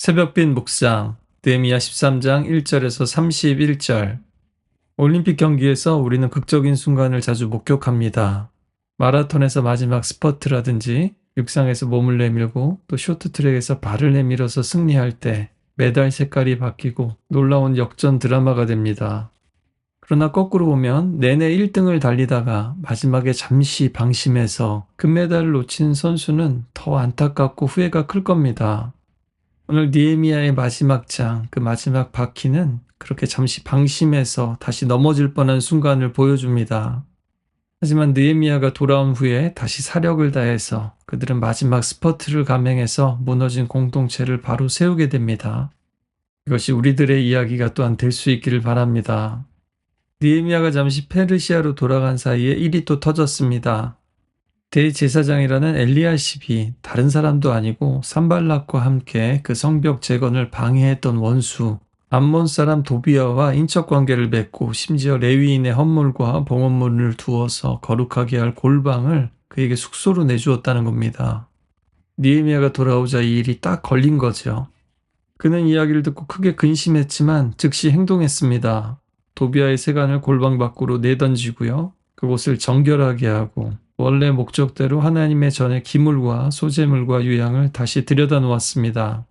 새벽빛 묵상, 느헤미야 13장 1절에서 31절. 올림픽 경기에서 우리는 극적인 순간을 자주 목격합니다. 마라톤에서 마지막 스퍼트라든지 육상에서 몸을 내밀고 또 쇼트트랙에서 발을 내밀어서 승리할 때 메달 색깔이 바뀌고 놀라운 역전 드라마가 됩니다. 그러나 거꾸로 보면 내내 1등을 달리다가 마지막에 잠시 방심해서 금메달을 놓친 선수는 더 안타깝고 후회가 클 겁니다. 오늘 느헤미야의 마지막 장, 그 마지막 바퀴는 그렇게 잠시 방심해서 다시 넘어질 뻔한 순간을 보여줍니다. 하지만 느헤미야가 돌아온 후에 다시 사력을 다해서 그들은 마지막 스퍼트를 감행해서 무너진 공동체를 바로 세우게 됩니다. 이것이 우리들의 이야기가 또한 될 수 있기를 바랍니다. 느헤미야가 잠시 페르시아로 돌아간 사이에 일이 또 터졌습니다. 대제사장이라는 엘리야십이 다른 사람도 아니고 산발락과 함께 그 성벽 재건을 방해했던 원수 암몬 사람 도비아와 인척 관계를 맺고 심지어 레위인의 헌물과 봉헌물을 두어서 거룩하게 할 골방을 그에게 숙소로 내주었다는 겁니다. 느헤미야가 돌아오자 이 일이 딱 걸린 거죠. 그는 이야기를 듣고 크게 근심했지만 즉시 행동했습니다. 도비아의 세관을 골방 밖으로 내던지고요. 그곳을 정결하게 하고 원래 목적대로 하나님의 전에 기물과 소제물과 유향을 다시 들여다 놓았습니다.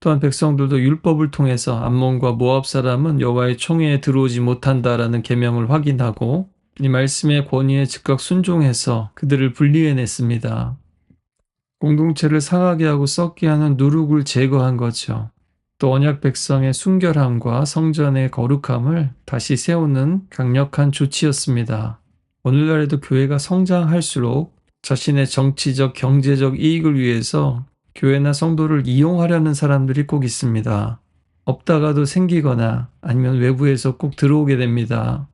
또한 백성들도 율법을 통해서 암몬과 모압 사람은 여호와의 총회에 들어오지 못한다라는 계명을 확인하고 이 말씀의 권위에 즉각 순종해서 그들을 분리해냈습니다. 공동체를 상하게 하고 썩게 하는 누룩을 제거한 거죠. 또 언약 백성의 순결함과 성전의 거룩함을 다시 세우는 강력한 조치였습니다. 오늘날에도 교회가 성장할수록 자신의 정치적, 경제적 이익을 위해서 교회나 성도를 이용하려는 사람들이 꼭 있습니다. 없다가도 생기거나 아니면 외부에서 꼭 들어오게 됩니다.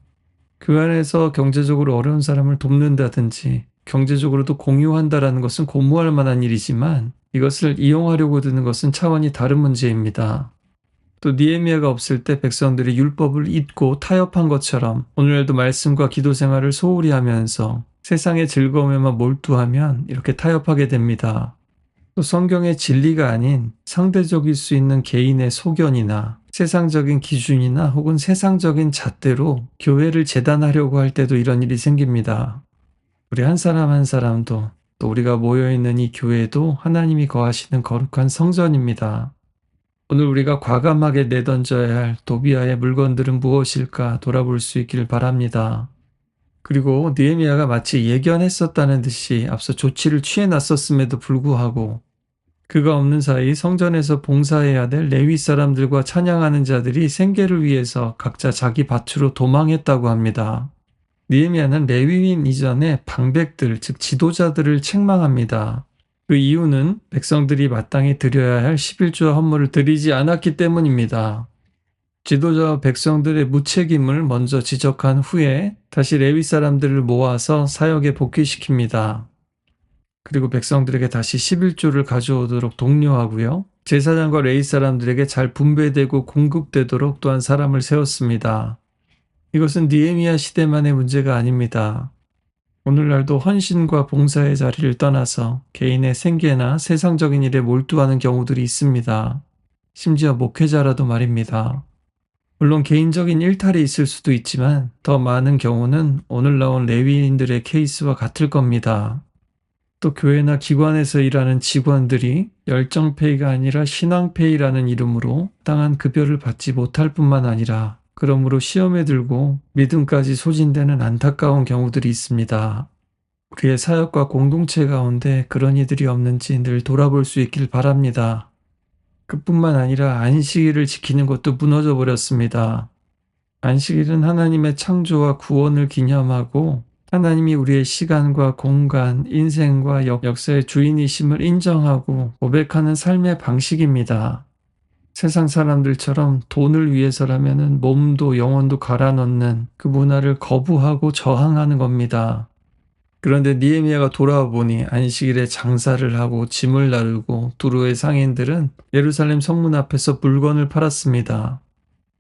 교회 안에서 경제적으로 어려운 사람을 돕는다든지 경제적으로도 공유한다라는 것은 고무할 만한 일이지만 이것을 이용하려고 드는 것은 차원이 다른 문제입니다. 또 느헤미야가 없을 때 백성들이 율법을 잊고 타협한 것처럼 오늘날도 말씀과 기도 생활을 소홀히 하면서 세상의 즐거움에만 몰두하면 이렇게 타협하게 됩니다. 또 성경의 진리가 아닌 상대적일 수 있는 개인의 소견이나 세상적인 기준이나 혹은 세상적인 잣대로 교회를 재단하려고 할 때도 이런 일이 생깁니다. 우리 한 사람 한 사람도 또 우리가 모여있는 이 교회도 하나님이 거하시는 거룩한 성전입니다. 오늘 우리가 과감하게 내던져야 할 도비아의 물건들은 무엇일까 돌아볼 수 있기를 바랍니다. 그리고 느헤미야가 마치 예견했었다는 듯이 앞서 조치를 취해놨었음에도 불구하고 그가 없는 사이 성전에서 봉사해야 될 레위 사람들과 찬양하는 자들이 생계를 위해서 각자 자기 밭으로 도망했다고 합니다. 느헤미야는 레위인 이전에 방백들, 즉 지도자들을 책망합니다. 그 이유는 백성들이 마땅히 드려야 할 11조와 헌물을 드리지 않았기 때문입니다. 지도자와 백성들의 무책임을 먼저 지적한 후에 다시 레위 사람들을 모아서 사역에 복귀시킵니다. 그리고 백성들에게 다시 11조를 가져오도록 독려하고요. 제사장과 레위 사람들에게 잘 분배되고 공급되도록 또한 사람을 세웠습니다. 이것은 느헤미야 시대만의 문제가 아닙니다. 오늘날도 헌신과 봉사의 자리를 떠나서 개인의 생계나 세상적인 일에 몰두하는 경우들이 있습니다. 심지어 목회자라도 말입니다. 물론 개인적인 일탈이 있을 수도 있지만 더 많은 경우는 오늘 나온 레위인들의 케이스와 같을 겁니다. 또 교회나 기관에서 일하는 직원들이 열정페이가 아니라 신앙페이라는 이름으로 땅한 급여를 받지 못할 뿐만 아니라 그러므로 시험에 들고 믿음까지 소진되는 안타까운 경우들이 있습니다. 우리의 사역과 공동체 가운데 그런 이들이 없는지 늘 돌아볼 수 있길 바랍니다. 그뿐만 아니라 안식일을 지키는 것도 무너져 버렸습니다. 안식일은 하나님의 창조와 구원을 기념하고 하나님이 우리의 시간과 공간, 인생과 역사의 주인이심을 인정하고 고백하는 삶의 방식입니다. 세상 사람들처럼 돈을 위해서라면 몸도 영혼도 갈아넣는 그 문화를 거부하고 저항하는 겁니다. 그런데 느헤미야가 돌아와 보니 안식일에 장사를 하고 짐을 나르고 두로의 상인들은 예루살렘 성문 앞에서 물건을 팔았습니다.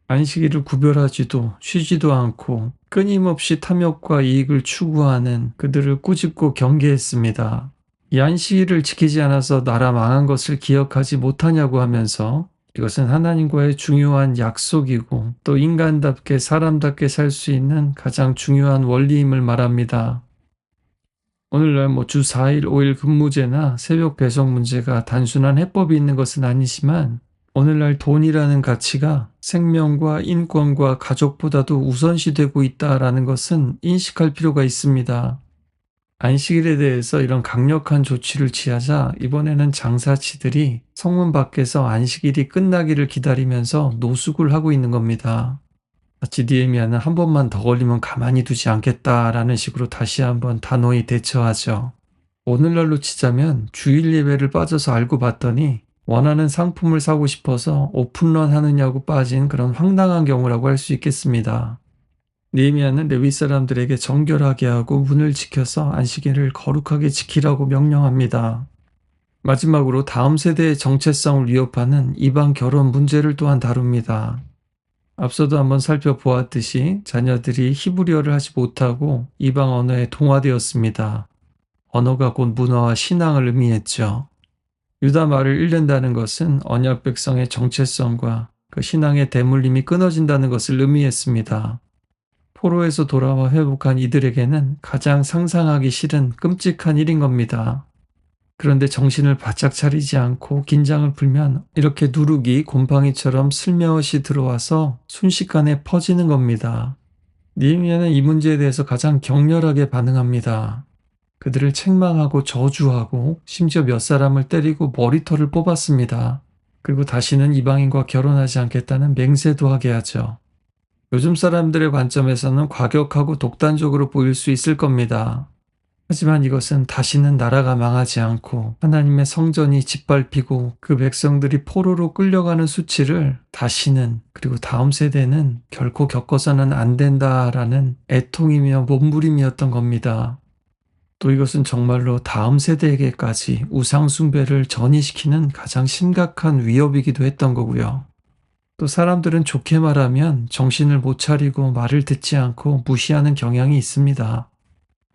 안식일을 구별하지도 쉬지도 않고 끊임없이 탐욕과 이익을 추구하는 그들을 꾸짖고 경계했습니다. 이 안식일을 지키지 않아서 나라 망한 것을 기억하지 못하냐고 하면서 이것은 하나님과의 중요한 약속이고 또 인간답게 사람답게 살 수 있는 가장 중요한 원리임을 말합니다. 오늘날 주 4일 5일 근무제나 새벽 배송 문제가 단순한 해법이 있는 것은 아니지만 오늘날 돈이라는 가치가 생명과 인권과 가족보다도 우선시되고 있다라는 것은 인식할 필요가 있습니다. 안식일에 대해서 이런 강력한 조치를 취하자 이번에는 장사치들이 성문 밖에서 안식일이 끝나기를 기다리면서 노숙을 하고 있는 겁니다. 마치 니에미야는 한 번만 더 걸리면 가만히 두지 않겠다라는 식으로 다시 한번 단호히 대처하죠. 오늘날로 치자면 주일 예배를 빠져서 알고 봤더니 원하는 상품을 사고 싶어서 오픈런 하느냐고 빠진 그런 황당한 경우라고 할 수 있겠습니다. 느헤미야는 레위 사람들에게 정결하게 하고 문을 지켜서 안식일을 거룩하게 지키라고 명령합니다. 마지막으로 다음 세대의 정체성을 위협하는 이방 결혼 문제를 또한 다룹니다. 앞서도 한번 살펴보았듯이 자녀들이 히브리어를 하지 못하고 이방 언어에 동화되었습니다. 언어가 곧 문화와 신앙을 의미했죠. 유다 말을 잃는다는 것은 언약 백성의 정체성과 그 신앙의 대물림이 끊어진다는 것을 의미했습니다. 포로에서 돌아와 회복한 이들에게는 가장 상상하기 싫은 끔찍한 일인 겁니다. 그런데 정신을 바짝 차리지 않고 긴장을 풀면 이렇게 누룩이 곰팡이처럼 슬며시 들어와서 순식간에 퍼지는 겁니다. 느헤미야는 이 문제에 대해서 가장 격렬하게 반응합니다. 그들을 책망하고 저주하고 심지어 몇 사람을 때리고 머리털을 뽑았습니다. 그리고 다시는 이방인과 결혼하지 않겠다는 맹세도 하게 하죠. 요즘 사람들의 관점에서는 과격하고 독단적으로 보일 수 있을 겁니다. 하지만 이것은 다시는 나라가 망하지 않고 하나님의 성전이 짓밟히고 그 백성들이 포로로 끌려가는 수치를 다시는 그리고 다음 세대는 결코 겪어서는 안 된다라는 애통이며 몸부림이었던 겁니다. 또 이것은 정말로 다음 세대에게까지 우상숭배를 전이시키는 가장 심각한 위협이기도 했던 거고요. 또 사람들은 좋게 말하면 정신을 못 차리고 말을 듣지 않고 무시하는 경향이 있습니다.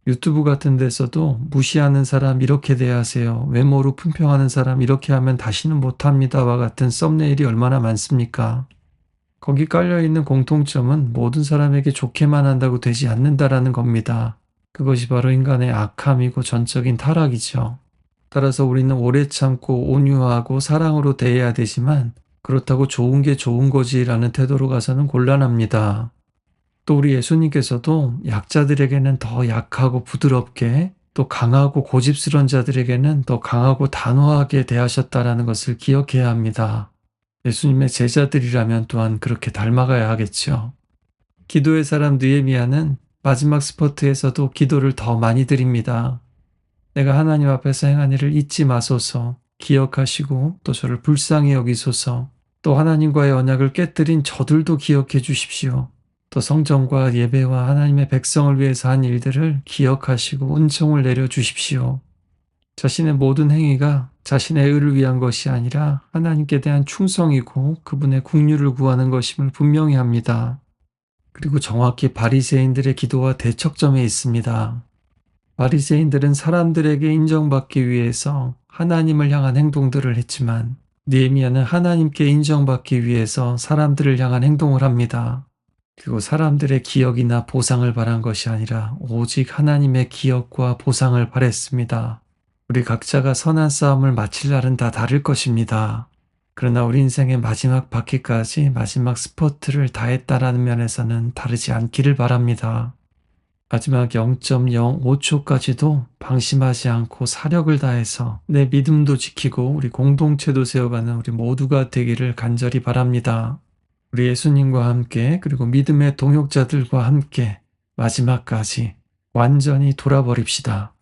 유튜브 같은 데서도 무시하는 사람 이렇게 대하세요. 외모로 품평하는 사람 이렇게 하면 다시는 못합니다와 같은 썸네일이 얼마나 많습니까? 거기 깔려있는 공통점은 모든 사람에게 좋게만 한다고 되지 않는다라는 겁니다. 그것이 바로 인간의 악함이고 전적인 타락이죠. 따라서 우리는 오래 참고 온유하고 사랑으로 대해야 되지만 그렇다고 좋은 게 좋은 거지라는 태도로 가서는 곤란합니다. 또 우리 예수님께서도 약자들에게는 더 약하고 부드럽게 또 강하고 고집스러운 자들에게는 더 강하고 단호하게 대하셨다라는 것을 기억해야 합니다. 예수님의 제자들이라면 또한 그렇게 닮아가야 하겠죠. 기도의 사람 느헤미야는 마지막 스퍼트에서도 기도를 더 많이 드립니다. 내가 하나님 앞에서 행한 일을 잊지 마소서, 기억하시고 또 저를 불쌍히 여기소서, 또 하나님과의 언약을 깨뜨린 저들도 기억해 주십시오. 또 성전과 예배와 하나님의 백성을 위해서 한 일들을 기억하시고 은총을 내려주십시오. 자신의 모든 행위가 자신의 의를 위한 것이 아니라 하나님께 대한 충성이고 그분의 긍휼을 구하는 것임을 분명히 합니다. 그리고 정확히 바리새인들의 기도와 대척점에 있습니다. 바리새인들은 사람들에게 인정받기 위해서 하나님을 향한 행동들을 했지만 느헤미야는 하나님께 인정받기 위해서 사람들을 향한 행동을 합니다. 그리고 사람들의 기억이나 보상을 바란 것이 아니라 오직 하나님의 기억과 보상을 바랬습니다. 우리 각자가 선한 싸움을 마칠 날은 다 다를 것입니다. 그러나 우리 인생의 마지막 바퀴까지 마지막 스퍼트를 다했다라는 면에서는 다르지 않기를 바랍니다. 마지막 0.05초까지도 방심하지 않고 사력을 다해서 내 믿음도 지키고 우리 공동체도 세워가는 우리 모두가 되기를 간절히 바랍니다. 우리 예수님과 함께 그리고 믿음의 동역자들과 함께 마지막까지 완전히 돌아버립시다.